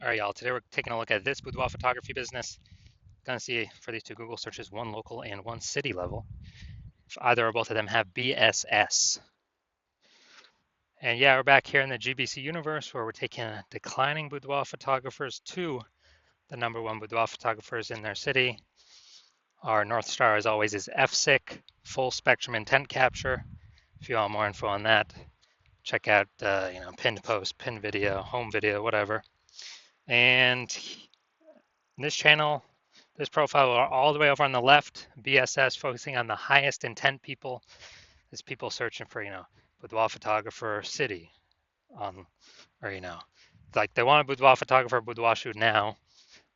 All right, y'all. Today we're taking a look at this boudoir photography business. Gonna see for these two Google searches, one local and one city level. If either or both of them have BSS. And yeah, we're back here in the GBC universe where we're taking declining boudoir photographers to the #1 boudoir photographers in their city. Our North Star, as always, is FSIC, full spectrum intent capture. If you want more info on that, check out pinned post, pinned video, home video, whatever. And this channel, this profile all the way over on the left, BSS, focusing on the highest intent people. Is people searching for, boudoir photographer city or, like they want a boudoir photographer, boudoir shoot now.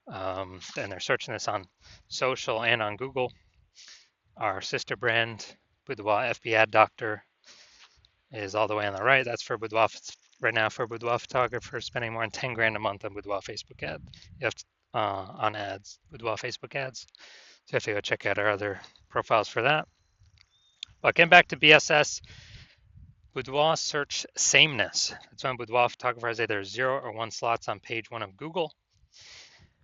And they're searching this on social and on Google. Our sister brand, Boudoir FB Ad Doctor, is all the way on the right. That's for boudoir right now for boudoir photographers spending more than 10 grand a month on boudoir Facebook ad. You have to, on ads, boudoir Facebook ads. So you have to go check out our other profiles for that. But getting back to BSS, boudoir search sameness. That's when boudoir photographer has either 0 or 1 slots on page 1 of Google.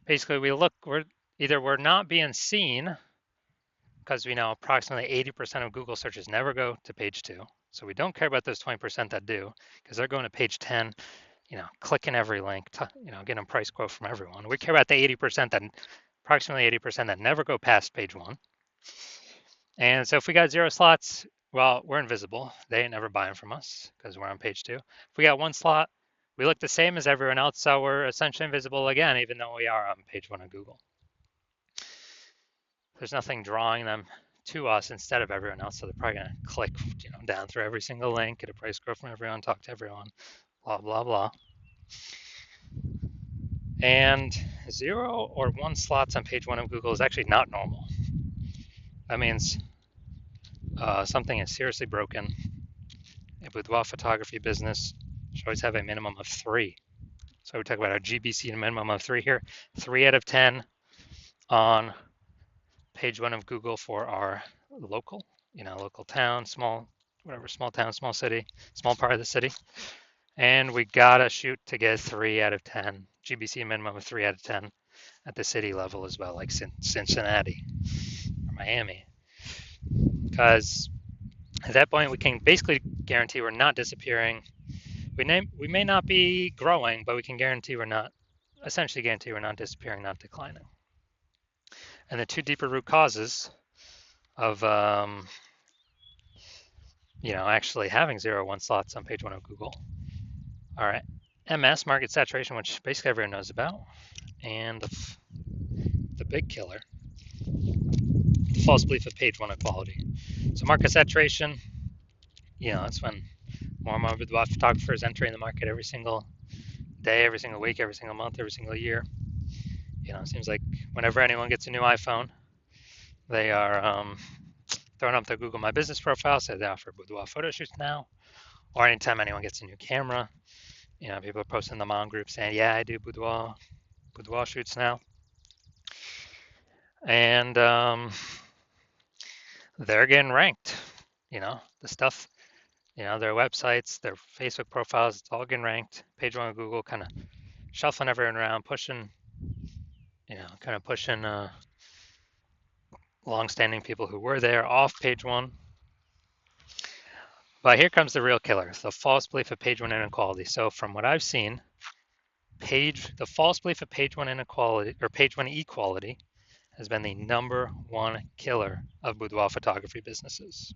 Basically, we're not being seen because we know approximately 80% of Google searches never go to page 2. So we don't care about those 20% that do because they're going to page 10, clicking every link, getting a price quote from everyone. We care about the 80% that, approximately 80% that never go past page 1. And so if we got 0 slots, well, we're invisible. They ain't never buying from us because we're on page 2. If we got 1 slot, we look the same as everyone else, so we're essentially invisible again, even though we are on page 1 of Google. There's nothing drawing them to us instead of everyone else, so they're probably going to click, down through every single link, get a price quote from everyone, talk to everyone, blah, blah, blah. And 0 or 1 slots on page 1 of Google is actually not normal. That means something is seriously broken. A boudoir photography business should always have a minimum of 3. So we talk about our GBC and a minimum of 3 here. 3 out of 10 on page 1 of Google for our local, local town, small town, small city, small part of the city. And we gotta shoot to get 3 out of 10, GBC minimum of 3 out of 10 at the city level as well, like Cincinnati or Miami. Because at that point, we can basically guarantee we're not disappearing. We may not be growing, but we can essentially guarantee we're not disappearing, not declining. And the 2 deeper root causes of, actually having 0 or 1 slots on page 1 of Google are MS, market saturation, which basically everyone knows about, and the big killer, the false belief of page 1 equality. So market saturation, that's when more and more boudoir photographers entering the market every single day, every single week, every single month, every single year. It seems like whenever anyone gets a new iPhone, they are throwing up their Google My Business profile, say they offer boudoir photo shoots now, or anytime anyone gets a new camera, people are posting in the mom group saying, yeah, I do boudoir shoots now. And they're getting ranked, the stuff, their websites, their Facebook profiles, it's all getting ranked. Page 1 of Google kind of shuffling everyone around, pushing long-standing people who were there off page 1. But here comes the real killer, the false belief of page 1 inequality. So from what I've seen, the false belief of page 1 inequality or page 1 equality has been the #1 killer of boudoir photography businesses.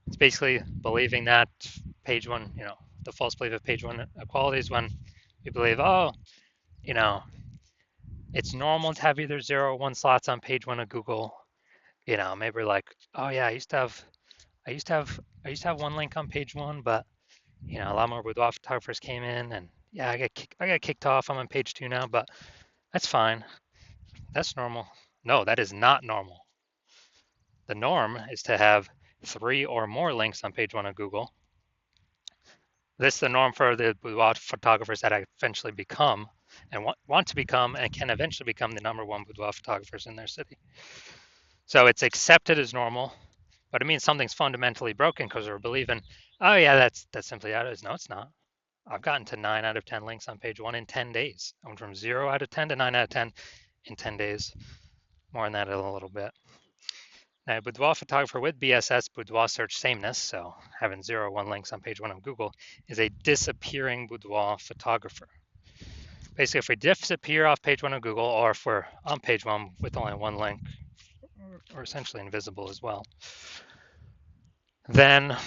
It's basically believing that page 1, the false belief of page 1 equality is when we believe, it's normal to have either 0 or 1 slots on page 1 of Google. Maybe we're like, oh yeah, I used to have 1 link on page 1, but a lot more boudoir photographers came in, and yeah, I got kicked off. I'm on page 2 now, but that's fine. That's normal. No, that is not normal. The norm is to have 3 or more links on page 1 of Google. This is the norm for the boudoir photographers that eventually become and want to become and can eventually become the #1 boudoir photographers in their city. So it's accepted as normal, but it means something's fundamentally broken because we're believing, oh yeah, that's simply how it is. No, it's not. I've gotten to 9 out of 10 links on page one in 10 days. I went from 0 out of 10 to 9 out of 10 in 10 days. More on that in a little bit. Now, Boudoir photographer with BSS, Boudoir search sameness, so having 0 or 1 links on page one of Google, is a disappearing boudoir photographer. Basically, if we disappear off page one of Google, or if we're on page one with only 1 link, we're essentially invisible as well, then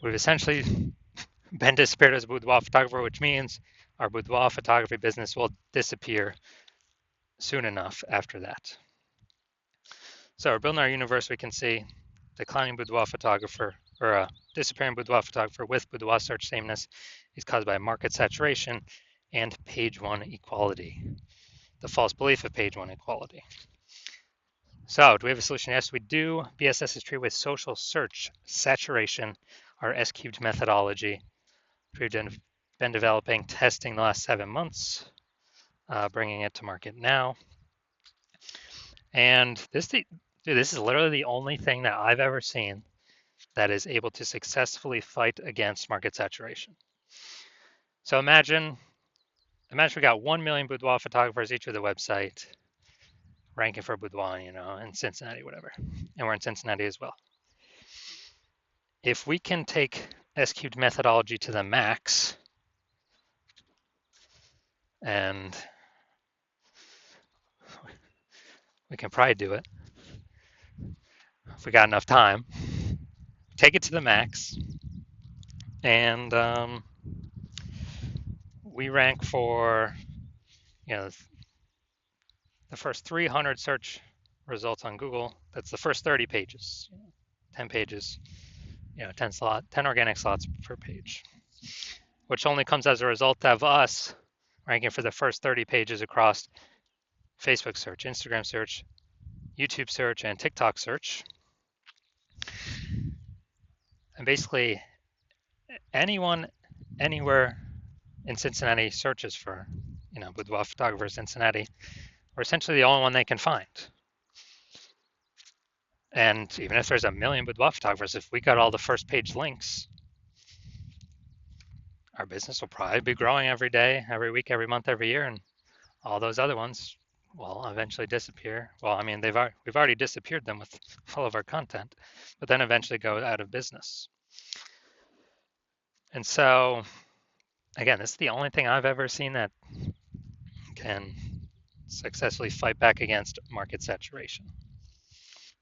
we've essentially been disappeared as a boudoir photographer, which means our boudoir photography business will disappear soon enough after that. So we're building our universe. We can see declining boudoir photographer, or a disappearing boudoir photographer with boudoir search sameness is caused by market saturation and page one equality, the false belief of page one equality. So do we have a solution? Yes, we do. BSS is treated with social search saturation, our S-cubed methodology. We've been developing, testing the last 7 months, bringing it to market now. And this is literally the only thing that I've ever seen that is able to successfully fight against market saturation. So imagine we got 1 million boudoir photographers each with a website, ranking for boudoir, in Cincinnati, whatever. And we're in Cincinnati as well. If we can take S-cubed methodology to the max, and we can probably do it if we got enough time, take it to the max, and we rank for, the first 300 search results on Google. That's the first 30 pages, 10 pages, 10 organic slots per page, which only comes as a result of us ranking for the first 30 pages across Facebook search, Instagram search, YouTube search, and TikTok search. And basically, anyone, anywhere in Cincinnati searches for, boudoir photographer Cincinnati, we're essentially the only one they can find. And even if there's 1 million boudoir photographers, if we got all the first page links, our business will probably be growing every day, every week, every month, every year, and all those other ones will eventually disappear. Well, I mean, we've already disappeared them with all of our content, but then eventually go out of business. And so, again, this is the only thing I've ever seen that can successfully fight back against market saturation.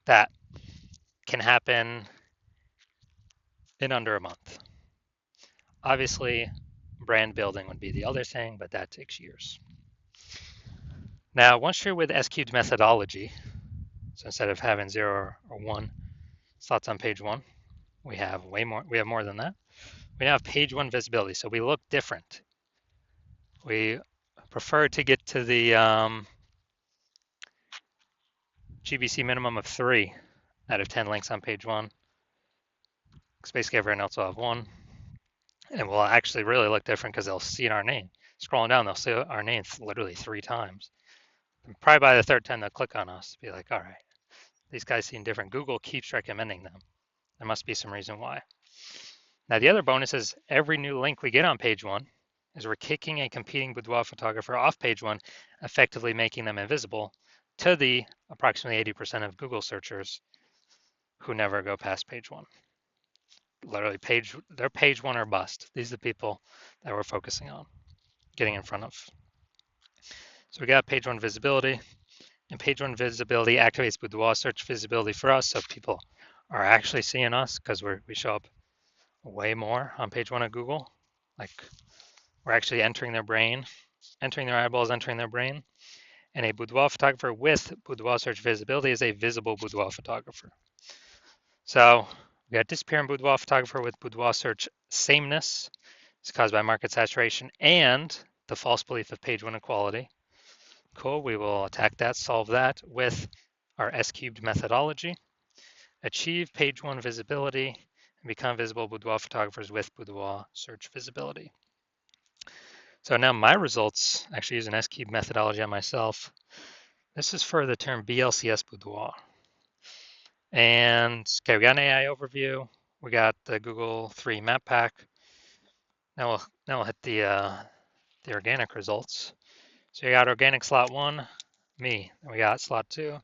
That can happen in under a month. Obviously, brand building would be the other thing, but that takes years. Now, once you're with S-cubed methodology, so instead of having 0 or 1 slots on page one, we have more. We have more than that. We now have page one visibility, so we look different. We prefer to get to the GBC minimum of 3 out of 10 links on page one, because basically everyone else will have 1, and we'll actually really look different because they'll see our name. Scrolling down, they'll see our name literally 3 times. And probably by the 3rd time, they'll click on us, be like, all right, these guys seem different. Google keeps recommending them. There must be some reason why. Now, the other bonus is every new link we get on page one is we're kicking a competing boudoir photographer off page one, effectively making them invisible to the approximately 80% of Google searchers who never go past page one. Literally, they're page one or bust. These are the people that we're focusing on, getting in front of. So we got page one visibility, and page one visibility activates boudoir search visibility for us, so people are actually seeing us because we show up way more on page one of Google. Like, we're actually entering their brain, entering their eyeballs, entering their brain. And a boudoir photographer with boudoir search visibility is a visible boudoir photographer. So we got disappearing boudoir photographer with boudoir search sameness. It's caused by market saturation and the false belief of page one equality. Cool, we will attack that, solve that with our S-cubed methodology. Achieve page one visibility and become visible boudoir photographers with boudoir search visibility. So now my results, actually use an S-cubed methodology on myself. This is for the term BLCS boudoir. And okay, we got an AI overview. We got the Google 3 map pack. Now we'll hit the organic results. So you got organic slot 1, me. Then we got slot 2,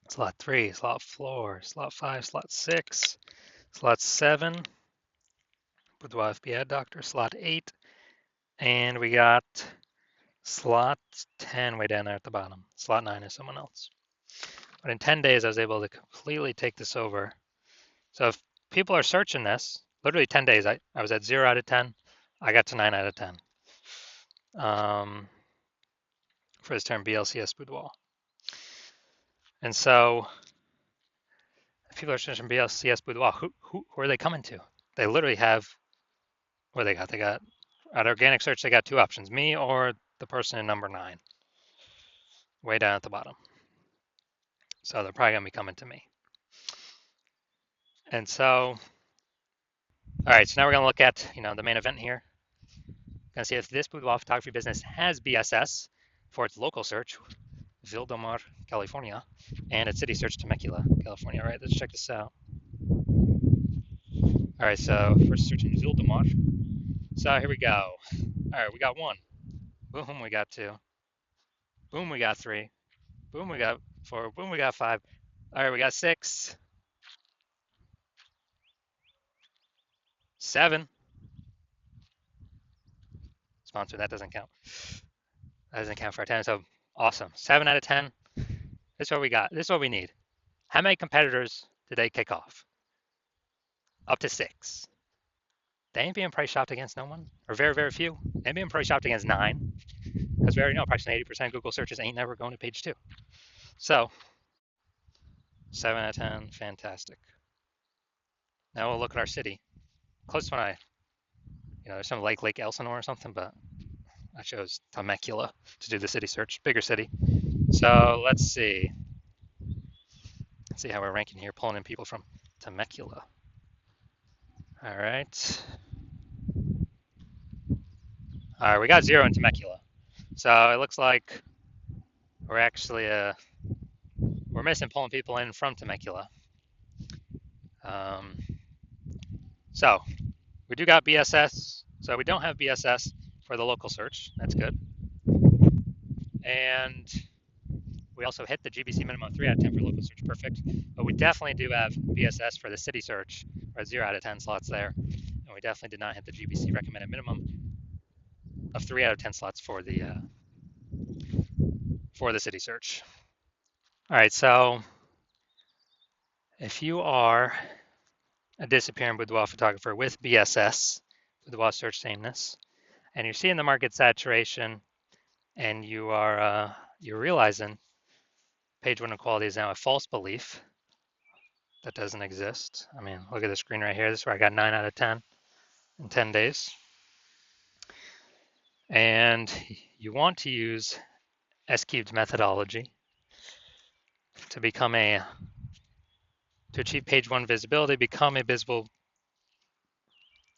slot 3, slot 4, slot 5, slot 6, slot 7, Boudoir FB Ad Doctor, slot 8, and we got slot 10 way down there at the bottom. Slot 9 is someone else. But in 10 days, I was able to completely take this over. So if people are searching this, literally 10 days, I was at 0 out of 10. I got to 9 out of 10 for this term BLCS Boudoir. And so if people are searching BLCS Boudoir, who are they coming to? They literally have, what they got? They got, at organic search, they got 2 options, me or the person in number 9, way down at the bottom. So they're probably going to be coming to me. And so, all right, so now we're going to look at, the main event here. Going to see if this boudoir photography business has BSS for its local search, Boudoir, California, and its city search, Temecula, California. All right, let's check this out. All right, so first searching Boudoir. So here we go. All right, we got 1. Boom, we got 2. Boom, we got 3. Boom, we got 4. Boom, we got 5. All right, we got 6. 7. Sponsor, that doesn't count. That doesn't count for our 10. So awesome. 7 out of 10. This is what we got. This is what we need. How many competitors did they kick off? Up to 6. They ain't being price shopped against no one, or very, very few. They ain't being price shopped against 9, because we already know approximately 80% of Google searches ain't never going to page 2. So 7 out of 10, fantastic. Now we'll look at our city. Close one, there's some Lake Elsinore or something, but I chose Temecula to do the city search, bigger city. So let's see. Let's see how we're ranking here, pulling in people from Temecula. All right. All right, we got 0 in Temecula. So it looks like we're actually we're missing pulling people in from Temecula. So we do got BSS. So we don't have BSS for the local search. That's good. And we also hit the GBC minimum 3 out of 10 for local search. Perfect. But we definitely do have BSS for the city search. We're at 0 out of 10 slots there. And we definitely did not hit the GBC recommended minimum of 3 out of 10 slots for the city search. All right, so if you are a disappearing boudoir photographer with BSS, boudoir search sameness, and you're seeing the market saturation, and you're realizing page 1 equality is now a false belief that doesn't exist. I mean, look at the screen right here. This is where I got 9 out of 10 in 10 days. And you want to use S-cubed methodology to achieve page 1 visibility, become a visible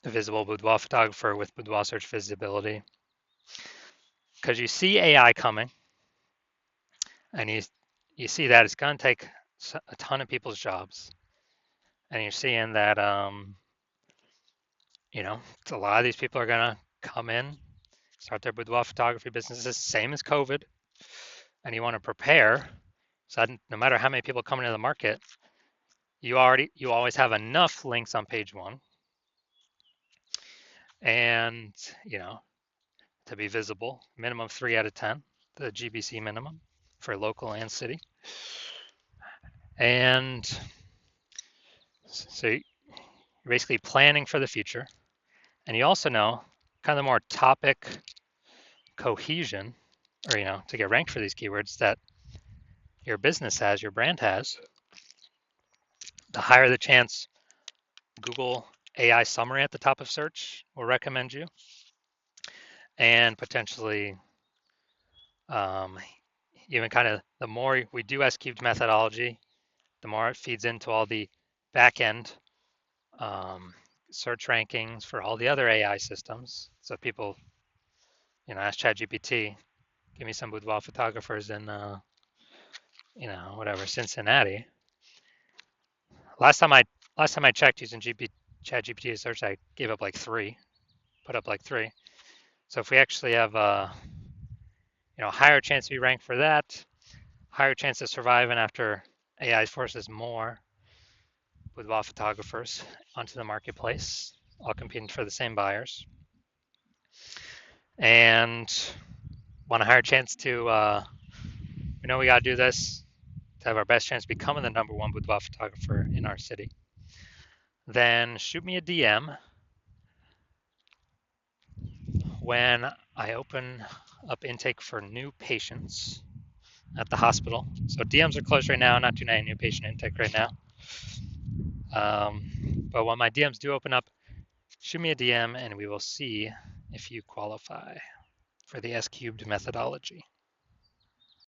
boudoir photographer with boudoir search visibility. Because you see AI coming, and you see that it's going to take a ton of people's jobs, and you're seeing that a lot of these people are going to come in, start their boudoir photography businesses, same as COVID, and you want to prepare so that no matter how many people come into the market, you always have enough links on page 1, and to be visible, minimum 3 out of 10, the GBC minimum for local and city. And so you're basically planning for the future. And you also know kind of the more topic cohesion, or, to get ranked for these keywords that your business has, your brand has, the higher the chance Google AI summary at the top of search will recommend you. And potentially, even kind of the more we do S-cubed methodology, the more it feeds into all the back-end search rankings for all the other AI systems. So people, ask ChatGPT, give me some boudoir photographers in, Cincinnati. Last time I checked using ChatGPT to search, I gave up like 3. put up like 3. So if we actually have a higher chance to be ranked for that, higher chance of surviving after AI forces more boudoir photographers onto the marketplace, all competing for the same buyers, and want a higher chance to, we know we got to do this to have our best chance of becoming the #1 boudoir photographer in our city, then shoot me a DM when I open up intake for new patients at the hospital. So DMs are closed right now, not doing any new patient intake right now. But when my DMs do open up, shoot me a DM and we will see if you qualify for the S-cubed methodology.